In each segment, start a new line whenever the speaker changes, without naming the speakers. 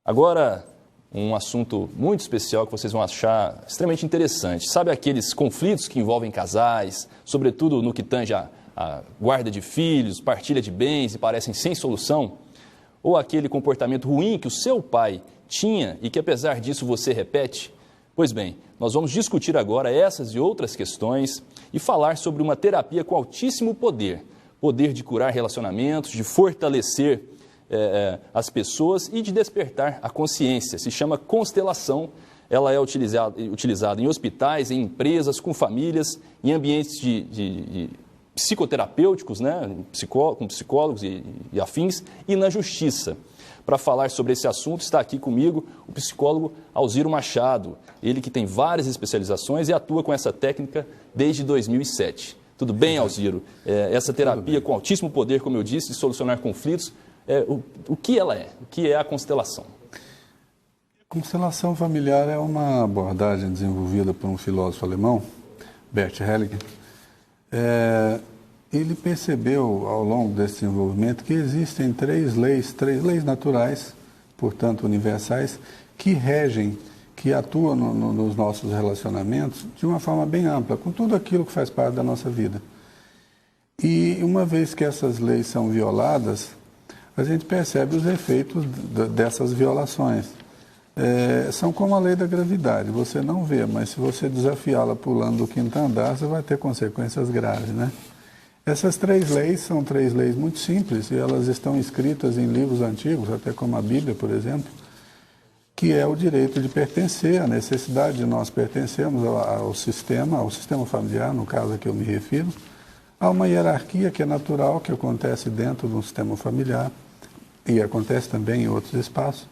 Agora, um assunto muito especial que vocês vão achar extremamente interessante. Sabe aqueles conflitos que envolvem casais, sobretudo no que tange a guarda de filhos, partilha de bens e parecem sem solução? Ou aquele comportamento ruim que o seu pai tinha e que apesar disso você repete? Pois bem, nós vamos discutir agora essas e outras questões e falar sobre uma terapia com altíssimo poder. Poder de curar relacionamentos, de fortalecer as pessoas e de despertar a consciência. Se chama constelação. Ela é utilizada em hospitais, em empresas, com famílias, em ambientes de psicoterapêuticos, né? Com psicólogos e afins, e na justiça. Para falar sobre esse assunto, está aqui comigo o psicólogo Alziro Machado, ele que tem várias especializações e atua com essa técnica desde 2007. Tudo bem, Alziro? Essa terapia com altíssimo poder, como eu disse, de solucionar conflitos, o que ela é? O que é a constelação?
Constelação familiar é uma abordagem desenvolvida por um filósofo alemão, Bert Hellinger. Ele percebeu ao longo desse desenvolvimento que existem três leis naturais, portanto universais, que regem, que atuam nos nossos relacionamentos de uma forma bem ampla, com tudo aquilo que faz parte da nossa vida. E uma vez que essas leis são violadas, a gente percebe os efeitos dessas violações. São como a lei da gravidade, você não vê, mas se você desafiá-la pulando do quinto andar, você vai ter consequências graves, né? Essas três leis são três leis muito simples e elas estão escritas em livros antigos, até como a Bíblia, por exemplo, que é o direito de pertencer, a necessidade de nós pertencermos ao sistema familiar, no caso a que eu me refiro. Há uma hierarquia que é natural, que acontece dentro de um sistema familiar e acontece também em outros espaços.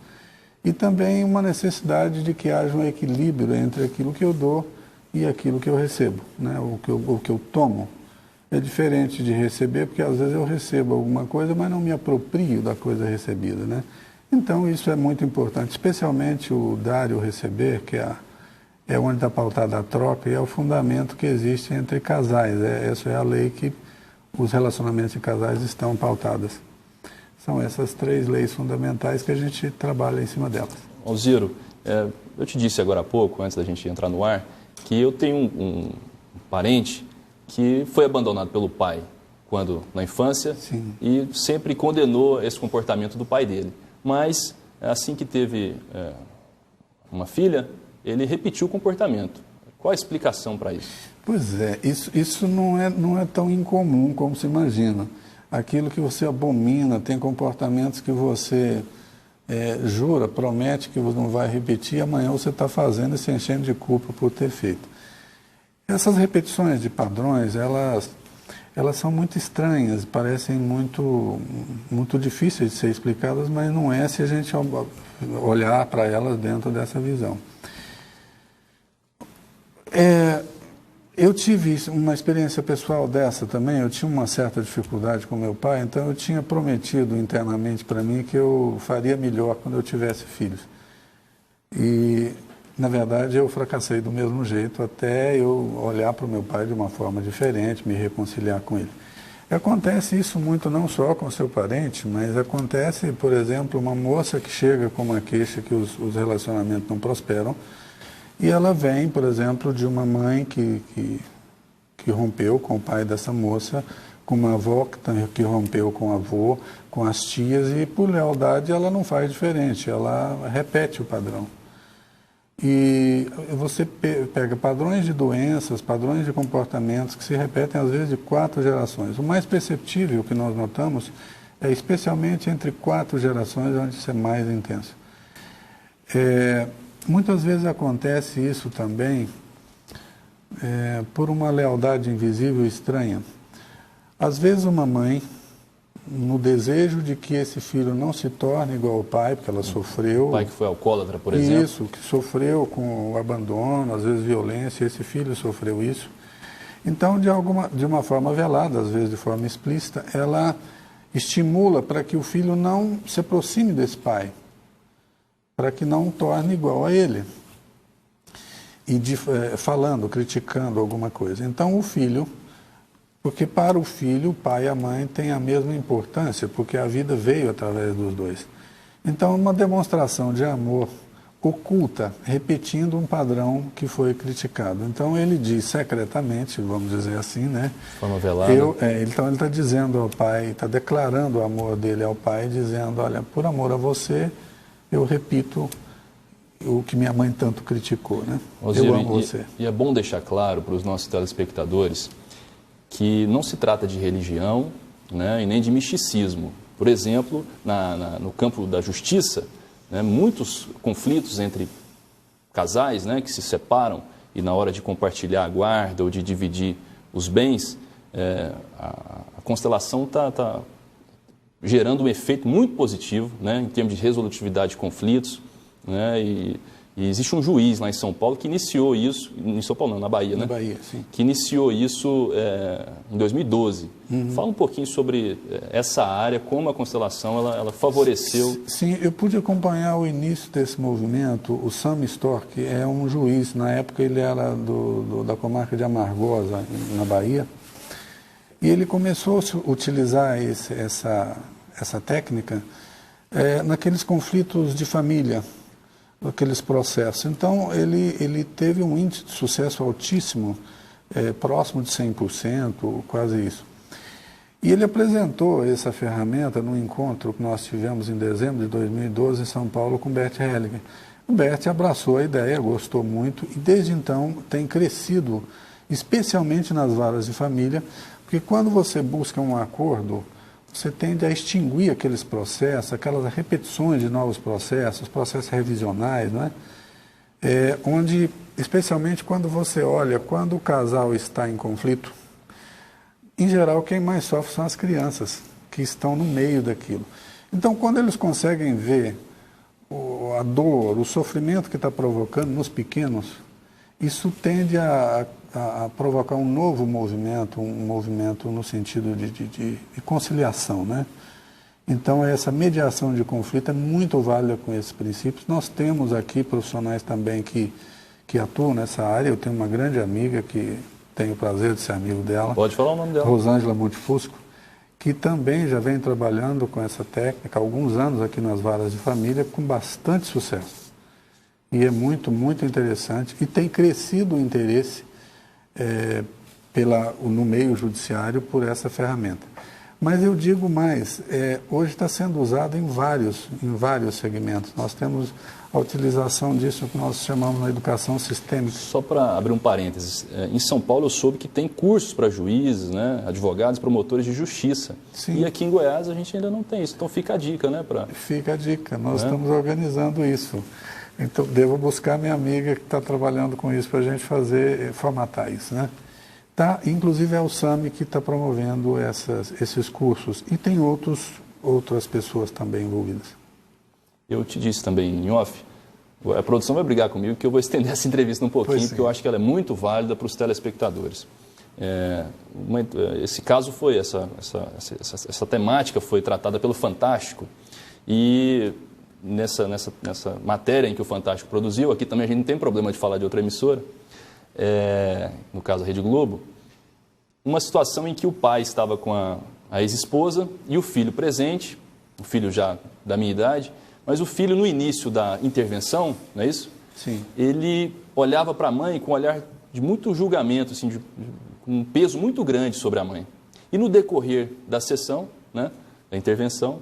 E também uma necessidade de que haja um equilíbrio entre aquilo que eu dou e aquilo que eu recebo, né? O que eu tomo. É diferente de receber, porque às vezes eu recebo alguma coisa, mas não me aproprio da coisa recebida, né? Então isso é muito importante, especialmente o dar e o receber, que é onde está pautada a troca e é o fundamento que existe entre casais. Essa é a lei que os relacionamentos de casais estão pautadas. São essas três leis fundamentais que a gente trabalha em cima delas.
Alziro, eu te disse agora há pouco, antes da gente entrar no ar, que eu tenho um parente que foi abandonado pelo pai quando na infância.
Sim.
E sempre condenou esse comportamento do pai dele. Mas assim que teve uma filha, ele repetiu o comportamento. Qual a explicação para isso?
Pois é, isso não é tão incomum como se imagina. Aquilo que você abomina, tem comportamentos que você jura, promete que você não vai repetir, amanhã você está fazendo e se enchendo de culpa por ter feito. Essas repetições de padrões, elas são muito estranhas, parecem muito difíceis de ser explicadas, mas não é se a gente olhar para elas dentro dessa visão. Eu tive uma experiência pessoal dessa também, eu tinha uma certa dificuldade com meu pai, então eu tinha prometido internamente para mim que eu faria melhor quando eu tivesse filhos. E, na verdade, eu fracassei do mesmo jeito, até eu olhar para o meu pai de uma forma diferente, me reconciliar com ele. Acontece isso muito não só com o seu parente, mas acontece, por exemplo, uma moça que chega com uma queixa que os relacionamentos não prosperam, e ela vem, por exemplo, de uma mãe que rompeu com o pai dessa moça, com uma avó que rompeu com o avô, com as tias, e por lealdade ela não faz diferente, ela repete o padrão. E você pega padrões de doenças, padrões de comportamentos que se repetem às vezes de 4 gerações. O mais perceptível que nós notamos é especialmente entre 4 gerações, onde isso é mais intenso. Muitas vezes acontece isso também por uma lealdade invisível e estranha. Às vezes uma mãe, no desejo de que esse filho não se torne igual ao pai, porque ela sofreu...
O pai que foi alcoólatra, por exemplo.
Isso, que sofreu com o abandono, às vezes violência, esse filho sofreu isso. Então, de uma forma velada, às vezes de forma explícita, ela estimula para que o filho não se aproxime desse pai, para que não torne igual a ele. E falando, criticando alguma coisa. Então, o filho... Porque para o filho, o pai e a mãe têm a mesma importância, porque a vida veio através dos dois. Então, uma demonstração de amor oculta, repetindo um padrão que foi criticado. Então, ele diz secretamente, vamos dizer assim, né?
De forma velada.
Então, ele está dizendo ao pai, está declarando o amor dele ao pai, dizendo, olha, por amor a você, eu repito o que minha mãe tanto criticou, né? Eu amo você.
E é bom deixar claro para os nossos telespectadores que não se trata de religião, né, e nem de misticismo. Por exemplo, no campo da justiça, né, muitos conflitos entre casais, né, que se separam e na hora de compartilhar a guarda ou de dividir os bens, a constelação está gerando um efeito muito positivo, né, em termos de resolutividade de conflitos, né, e existe um juiz lá em São Paulo que iniciou isso, em São Paulo não, na Bahia, né?
Na Bahia, sim.
Que iniciou isso em 2012. Fala um pouquinho sobre essa área, como a constelação ela favoreceu.
Sim, eu pude acompanhar o início desse movimento. O Sam Stork é um juiz, na época ele era da comarca de Amargosa, na Bahia, e ele começou a utilizar essa técnica naqueles conflitos de família, aqueles processos. Então, ele teve um índice de sucesso altíssimo, próximo de 100%, quase isso. E ele apresentou essa ferramenta num encontro que nós tivemos em dezembro de 2012 em São Paulo com Bert Hellinger. O Bert abraçou a ideia, gostou muito e desde então tem crescido, especialmente nas varas de família, porque quando você busca um acordo, você tende a extinguir aqueles processos, aquelas repetições de novos processos revisionais, não é? Onde, especialmente quando você olha, quando o casal está em conflito, em geral quem mais sofre são as crianças, que estão no meio daquilo. Então, quando eles conseguem ver a dor, o sofrimento que está provocando nos pequenos, isso tende a provocar um novo movimento, um movimento no sentido de conciliação, né? Então, essa mediação de conflito é muito válida com esses princípios. Nós temos aqui profissionais também que atuam nessa área. Eu tenho uma grande amiga que tenho o prazer de ser amigo dela.
Pode falar o nome dela.
Rosângela Montefusco, que também já vem trabalhando com essa técnica há alguns anos aqui nas varas de família com bastante sucesso. E é muito, muito interessante e tem crescido o interesse no meio judiciário por essa ferramenta. Mas eu digo mais, hoje está sendo usado em vários segmentos. Nós temos a utilização disso que nós chamamos na educação sistêmica.
Só para abrir um parênteses, em São Paulo eu soube que tem cursos para juízes, né, advogados, promotores de justiça.
Sim.
E aqui em Goiás a gente ainda não tem isso, então fica a dica, né?
Fica a dica, nós estamos organizando isso. Então, devo buscar minha amiga que está trabalhando com isso para a gente formatar isso, né? Tá, inclusive é o SAMI que está promovendo esses cursos e tem outras pessoas também envolvidas. Eu
te disse também em off, a produção vai brigar comigo que eu vou estender essa entrevista um pouquinho, porque eu acho que ela é muito válida para os telespectadores. Esse caso foi, essa temática foi tratada pelo Fantástico e nessa matéria em que o Fantástico produziu, aqui também a gente não tem problema de falar de outra emissora, no caso a Rede Globo, uma situação em que o pai estava com a ex-esposa e o filho presente, o filho já da minha idade, mas o filho no início da intervenção, não é isso?
Sim.
Ele olhava para a mãe com um olhar de muito julgamento, assim, com um peso muito grande sobre a mãe. E no decorrer da sessão, né, da intervenção,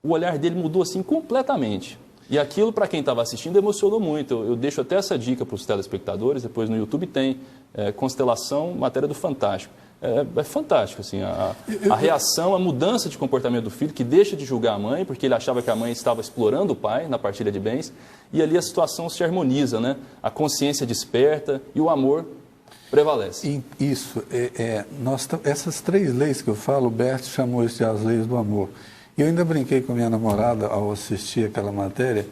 o olhar dele mudou assim completamente. E aquilo, para quem estava assistindo, emocionou muito. Eu deixo até essa dica para os telespectadores, depois no YouTube tem Constelação, matéria do Fantástico. É fantástico, assim, a reação, a mudança de comportamento do filho, que deixa de julgar a mãe, porque ele achava que a mãe estava explorando o pai na partilha de bens, e ali a situação se harmoniza, né? A consciência desperta e o amor prevalece.
Isso, essas 3 leis que eu falo, o Bert chamou isso de as leis do amor. E eu ainda brinquei com minha namorada ao assistir aquela matéria,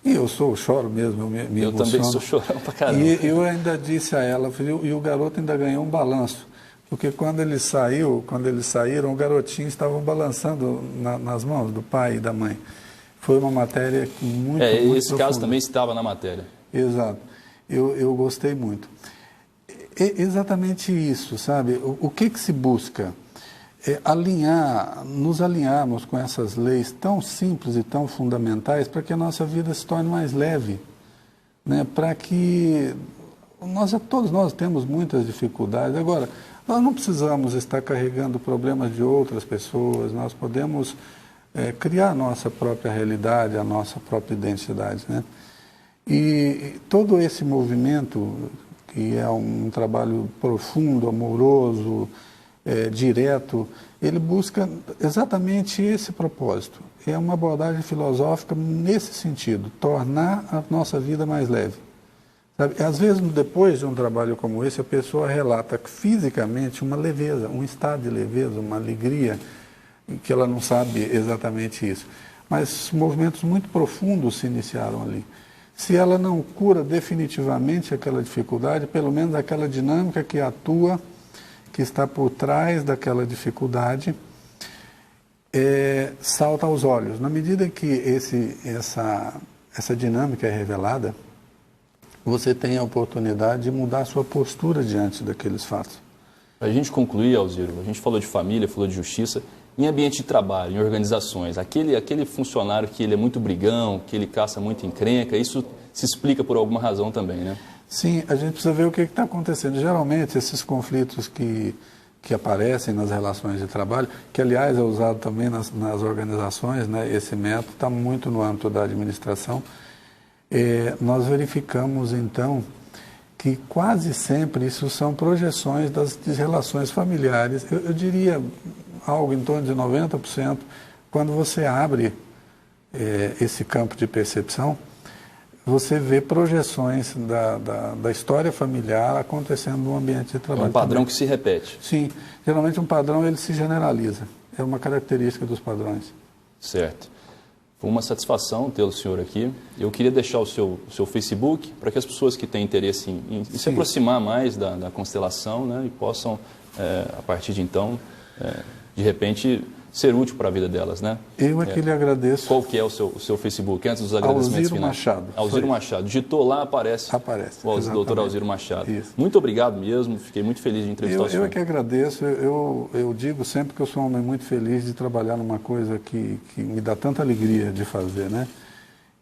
e eu choro mesmo, eu me emociono.
Eu também sou chorão pra caramba.
E eu ainda disse a ela, e o garoto ainda ganhou um balanço, porque quando eles saíram, o garotinho estava balançando nas mãos do pai e da mãe. Foi uma matéria muito
esse
profunda.
caso também estava na matéria.
Exato. Eu gostei muito. Exatamente isso, sabe? O que se busca? nos alinharmos com essas leis tão simples e tão fundamentais para que a nossa vida se torne mais leve, né? Para que todos nós temos muitas dificuldades. Agora, nós não precisamos estar carregando problemas de outras pessoas, nós podemos criar a nossa própria realidade, a nossa própria identidade, né? E todo esse movimento, que é um trabalho profundo, amoroso, direto, ele busca exatamente esse propósito. É uma abordagem filosófica nesse sentido, tornar a nossa vida mais leve. Sabe? Às vezes, depois de um trabalho como esse, a pessoa relata fisicamente uma leveza, um estado de leveza, uma alegria, que ela não sabe exatamente isso. Mas movimentos muito profundos se iniciaram ali. Se ela não cura definitivamente aquela dificuldade, pelo menos aquela dinâmica que atua, que está por trás daquela dificuldade, salta aos olhos. Na medida que essa dinâmica é revelada, você tem a oportunidade de mudar a sua postura diante daqueles fatos.
Para a gente concluir, Alziro, a gente falou de família, falou de justiça. Em ambiente de trabalho, em organizações, aquele funcionário que ele é muito brigão, que ele caça muito encrenca, isso se explica por alguma razão também, né?
Sim, a gente precisa ver o que está acontecendo. Geralmente, esses conflitos que aparecem nas relações de trabalho, que, aliás, é usado também nas organizações, né? Esse método está muito no âmbito da administração. Nós verificamos, então, que quase sempre isso são projeções das relações familiares. Eu diria algo em torno de 90%, quando você abre esse campo de percepção, você vê projeções da história familiar acontecendo no ambiente de trabalho.
É um padrão
também.
Que se repete.
Sim, geralmente um padrão ele se generaliza, é uma característica dos padrões.
Certo. Foi uma satisfação ter o senhor aqui. Eu queria deixar o seu Facebook para que as pessoas que têm interesse em se aproximar mais da constelação, né, e possam, a partir de então, de repente, ser útil para a vida delas, né?
Eu que lhe agradeço.
Qual que é o seu Facebook, antes dos agradecimentos finais?
Machado.
Alziro Machado. Digitou lá, aparece o doutor Alziro Machado. Isso. Muito obrigado mesmo, fiquei muito feliz de entrevistar o senhor.
Eu que agradeço. Eu digo sempre que eu sou um homem muito feliz de trabalhar numa coisa que me dá tanta alegria de fazer, né?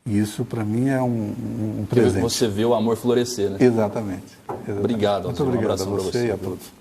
E isso, para mim, é um presente.
Você vê o amor florescer, né?
Exatamente.
Obrigado, Alziro.
Muito obrigado
Um abraço
a você e a todos.